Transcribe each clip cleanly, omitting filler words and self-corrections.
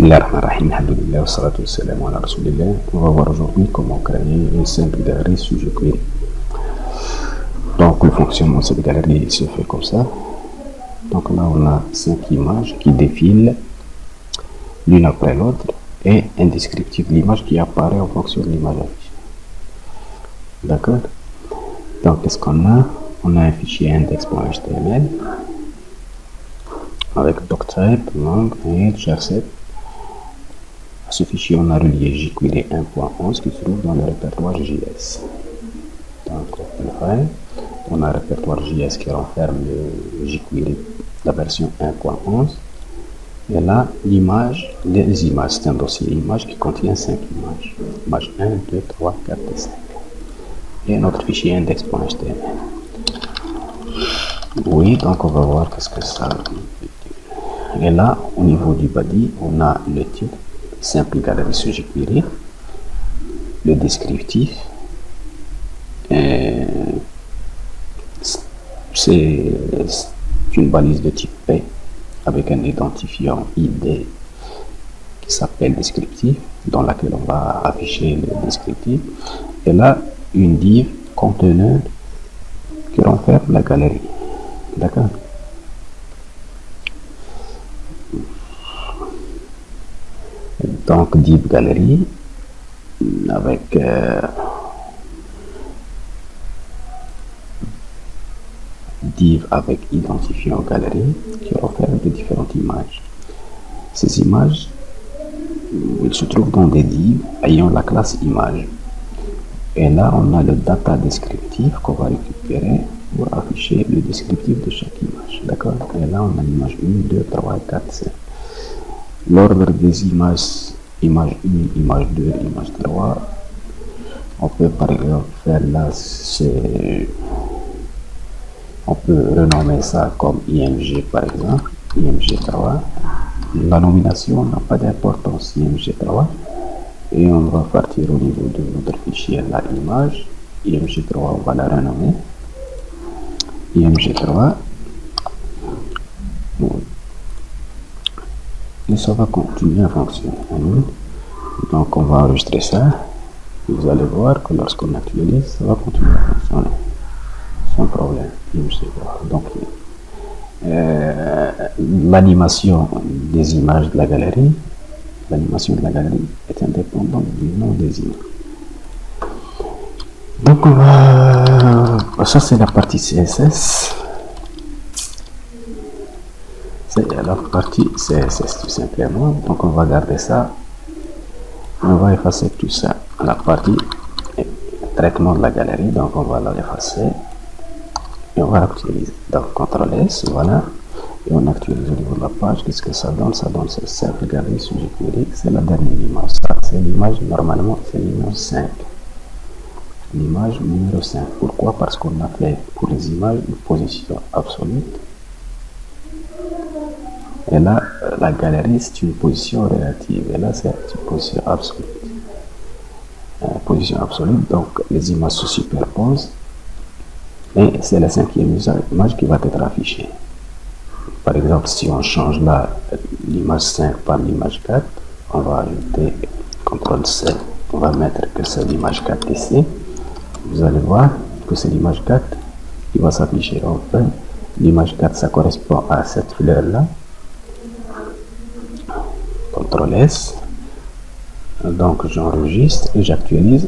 Bismillahirrahmanirrahim, alhamdulillah, wassalatu wassalamu ala rasulillah. On va voir aujourd'hui comment créer une simple galerie sous jQuery. Donc le fonctionnement de cette galerie se fait comme ça. Donc là on a 5 images qui défilent l'une après l'autre et un descriptif de l'image qui apparaît en fonction de l'image affichée. D'accord. Donc qu'est-ce qu'on a? On a un fichier index.html avec doctype, long, et char7. À ce fichier, on a relié jQuery 1.11 qui se trouve dans le répertoire JS. Donc, on a un répertoire JS qui renferme le jQuery, la version 1.11. Et là, l'image, les images, c'est un dossier image qui contient 5 images. Image 1, 2, 3, 4 et 5. Et notre fichier index.html. Oui, donc on va voir qu'est-ce que ça veut. Et là, au niveau du body, on a le titre, simple galerie sur jQuery, le descriptif, c'est une balise de type P avec un identifiant ID qui s'appelle descriptif, dans laquelle on va afficher le descriptif. Et là, une div conteneur qui renferme la galerie. D'accord. Donc div galerie avec div avec identifiant galerie qui renferme de différentes images. Ces images, ils se trouvent dans des divs ayant la classe image. Et là, on a le data descriptif qu'on va récupérer pour afficher le descriptif de chaque image. D'accord. Et là, on a l'image 1, 2, 3, 4, 5. L'ordre des images, image 1, image 2, image 3, on peut par exemple faire là, on peut renommer ça comme IMG par exemple, IMG3. La nomination n'a pas d'importance, IMG3. Et on va partir au niveau de notre fichier la image, IMG3, on va la renommer, IMG3. Et ça va continuer à fonctionner. Donc on va enregistrer ça. Vous allez voir que lorsqu'on actualise, ça va continuer à fonctionner sans problème. Donc l'animation des images de la galerie, l'animation de la galerie est indépendante du nom des images. Donc on va, ça c'est la partie CSS. C'est la partie CSS tout simplement. Donc on va garder ça. On va effacer tout ça. La partie traitement de la galerie. Donc on va l'effacer. Et on va actualiser. Donc CTRL S, voilà. Et on actualise au niveau de la page. Qu'est-ce que ça donne? Ça donne cette simple galerie sur jQuery. C'est la dernière image. Ça, c'est l'image, normalement, c'est l'image 5. L'image numéro 5. Pourquoi? Parce qu'on a fait pour les images une position absolue. Et là, la galerie, c'est une position relative. Et là, c'est une position absolue. Position absolue, donc les images se superposent. Et c'est la 5e image qui va être affichée. Par exemple, si on change là l'image 5 par l'image 4, on va ajouter CTRL-C. On va mettre que c'est l'image 4 ici. Vous allez voir que c'est l'image 4 qui va s'afficher. Enfin, l'image 4, ça correspond à cette fleur-là. CTRL S, donc j'enregistre et j'actualise,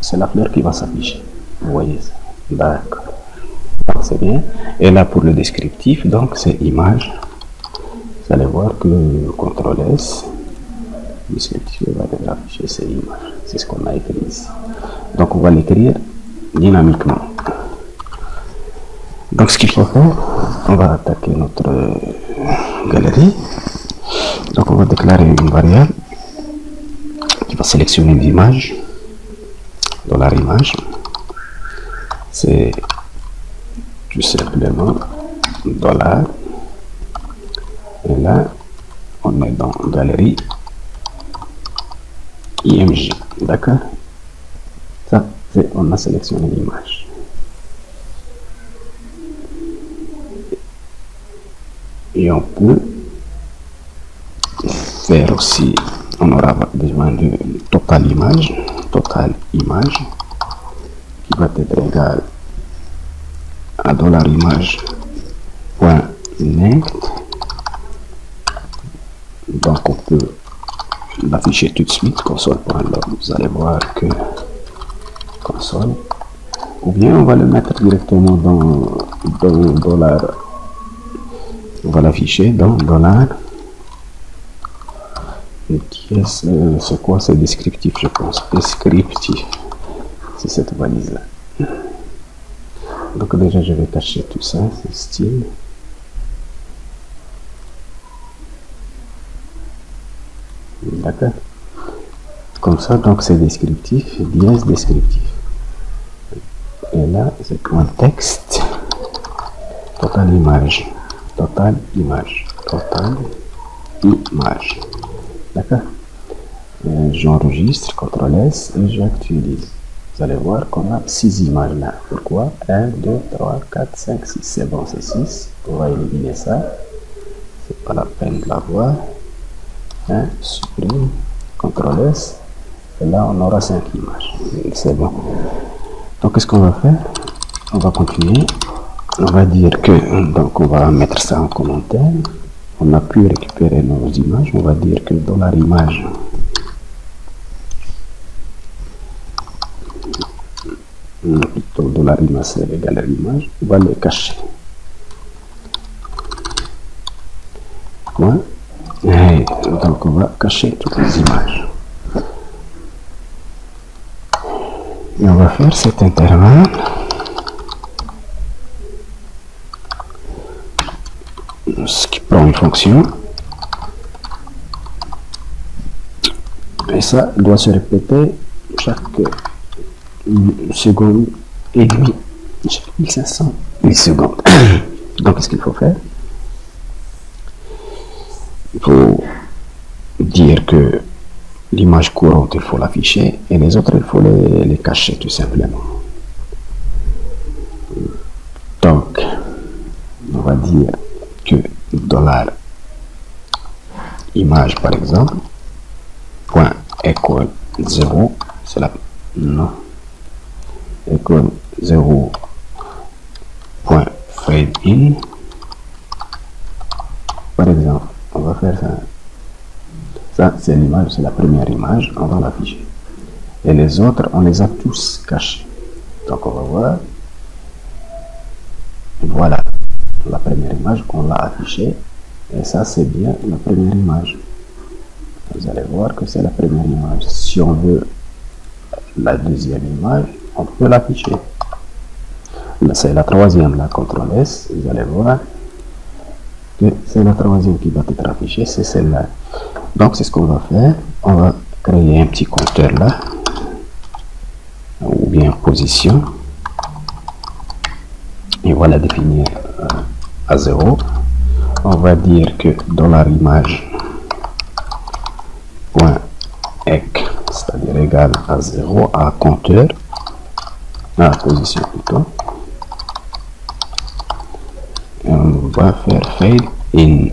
c'est la fleur qui va s'afficher, vous voyez ça, d'accord, c'est bien. Et là pour le descriptif, donc c'est image, vous allez voir que CTRL S, le descriptif va être affiché, c'est image, c'est ce qu'on a écrit ici. Donc on va l'écrire dynamiquement. Donc ce qu'il faut faire, on va attaquer notre galerie. Donc on va déclarer une variable qui va sélectionner une image, $image, c'est tout simplement $, et là on est dans galerie IMG, d'accord. Ça c'est, on a sélectionné l'image. Et on peut faire aussi, on aura besoin de total image qui va être égal à $image point length. Donc on peut l'afficher tout de suite, console.log. Vous allez voir que console, ou bien on va le mettre directement dans dollar. On va l'afficher dans dollar. C'est quoi? C'est descriptif, je pense. Descriptif, c'est cette valise là. Donc déjà je vais cacher tout ça, c'est style. D'accord. Comme ça, donc c'est descriptif, dièse descriptif. Et là, c'est point texte, total image. D'accord. J'enregistre, CTRL S et j'actualise. Vous allez voir qu'on a 6 images là. Pourquoi? 1, 2, 3, 4, 5, 6. C'est bon, c'est 6. On va éliminer ça. C'est pas la peine de l'avoir. Supprime, CTRL S. Et là, on aura 5 images. C'est bon. Donc, qu'est-ce qu'on va faire? On va continuer. On va dire que, donc, on va mettre ça en commentaire. On a pu récupérer nos images. On va dire que $image plutôt $image c'est égal à l'image. On va les cacher. Point. Et donc on va cacher toutes les images. Et on va faire cet intervalle. Ce qui prend une fonction. Et ça doit se répéter chaque seconde et demie, chaque 1500 millisecondes. Donc qu'est-ce qu'il faut faire? Il faut dire que l'image courante, il faut l'afficher et les autres, il faut les cacher tout simplement. Donc, on va dire que $image par exemple, point équal 0, c'est la non, équal 0 point fade in, par exemple. On va faire ça. Ça, c'est l'image, c'est la première image. On va l'afficher. Et les autres, on les a tous cachés. Donc, on va voir. Et voilà. La première image, on l'a affichée. Et ça, c'est bien la première image. Vous allez voir que c'est la première image. Si on veut la deuxième image, on peut l'afficher. Là, c'est la troisième, la CTRL S. Vous allez voir que c'est la troisième qui va être affichée, c'est celle-là. Donc c'est ce qu'on va faire. On va créer un petit compteur là, ou bien position, et on va la définir à 0. On va dire que $image point ec, c'est-à-dire égal à 0 à compteur, à position plutôt. Et on va faire fade in.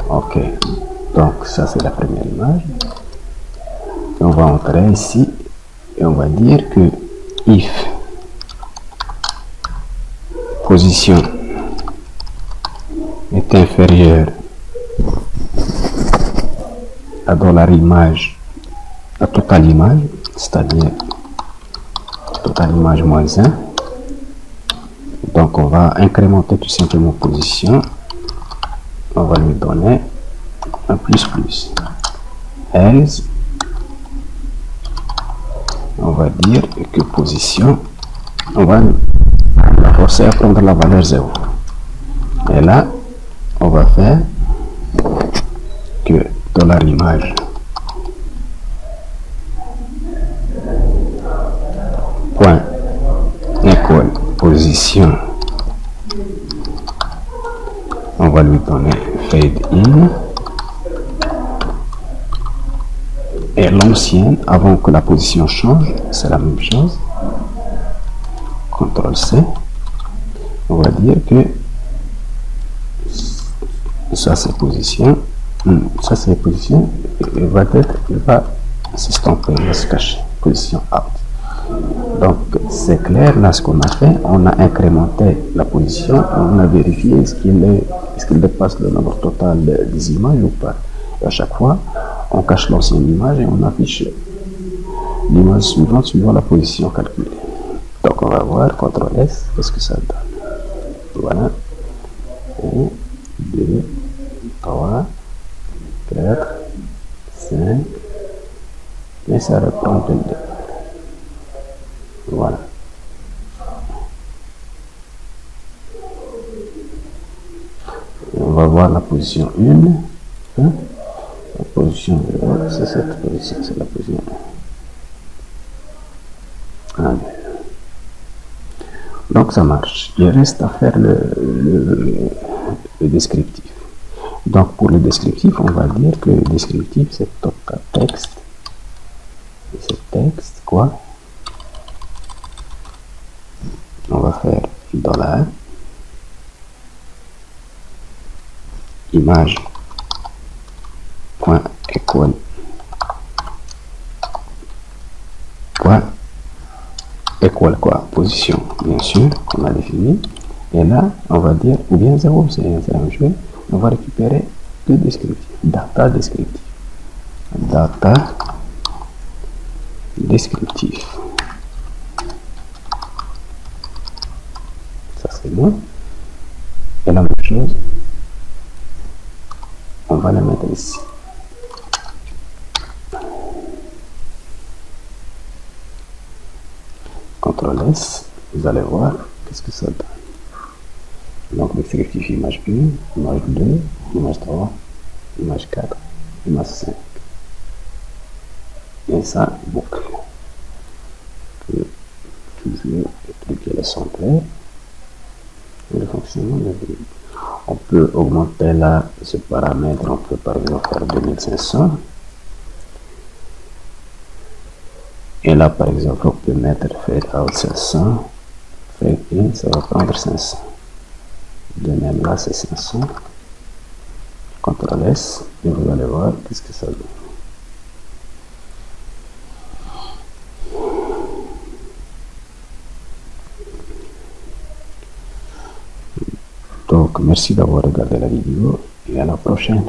Ok, donc ça c'est la première image. Et on va entrer ici et on va dire que if position est inférieure à $image, à total image, c'est-à-dire total image moins 1. Donc on va incrémenter tout simplement position. On va lui donner un plus. Else, on va dire que position, on va la forcer à prendre la valeur 0. Et là, on va faire que $image point équal position, on va lui donner fade in, et l'ancienne, avant que la position change, c'est la même chose. CTRL C, on va dire que ça c'est position, Ça c'est position, il va s'estomper, il va se cacher, position out. Donc c'est clair, là ce qu'on a fait, on a incrémenté la position, on a vérifié est-ce qu'il dépasse le nombre total des images ou pas. Et à chaque fois, on cache l'ancienne image et on affiche l'image suivante suivant la position calculée. Donc on va voir, CTRL S, qu'est-ce que ça donne. Voilà. 1, 2, 3, 4, 5, et ça reprend de 2. Voilà. On va voir la position 1. Hein? La position 0, c'est cette position, c'est la position 1. Donc ça marche. Il reste à faire le descriptif. Donc pour le descriptif, on va dire que le descriptif c'est texte. C'est texte quoi? On va faire $ image point equal point equal quoi? Position, bien sûr, on a défini. Et là, on va dire, ou bien 0, c'est la même chose. On va récupérer le descriptif, data descriptif. Data descriptif. Ça c'est bon. Et la même chose, on va la mettre ici. CTRL S, vous allez voir qu'est-ce que ça donne. Donc descriptif image 1, image 2, image 3, image 4, image 5. Et ça boucle. Toujours cliquer le centre. Le fonctionnement de la. On peut augmenter là ce paramètre, on peut par exemple faire 2500. Et là par exemple on peut mettre fade out 500, fade in, ça va prendre 500. De même là c'est 500. CTRL S et vous allez voir qu'est-ce que ça donne. Donc merci d'avoir regardé la vidéo et à la prochaine.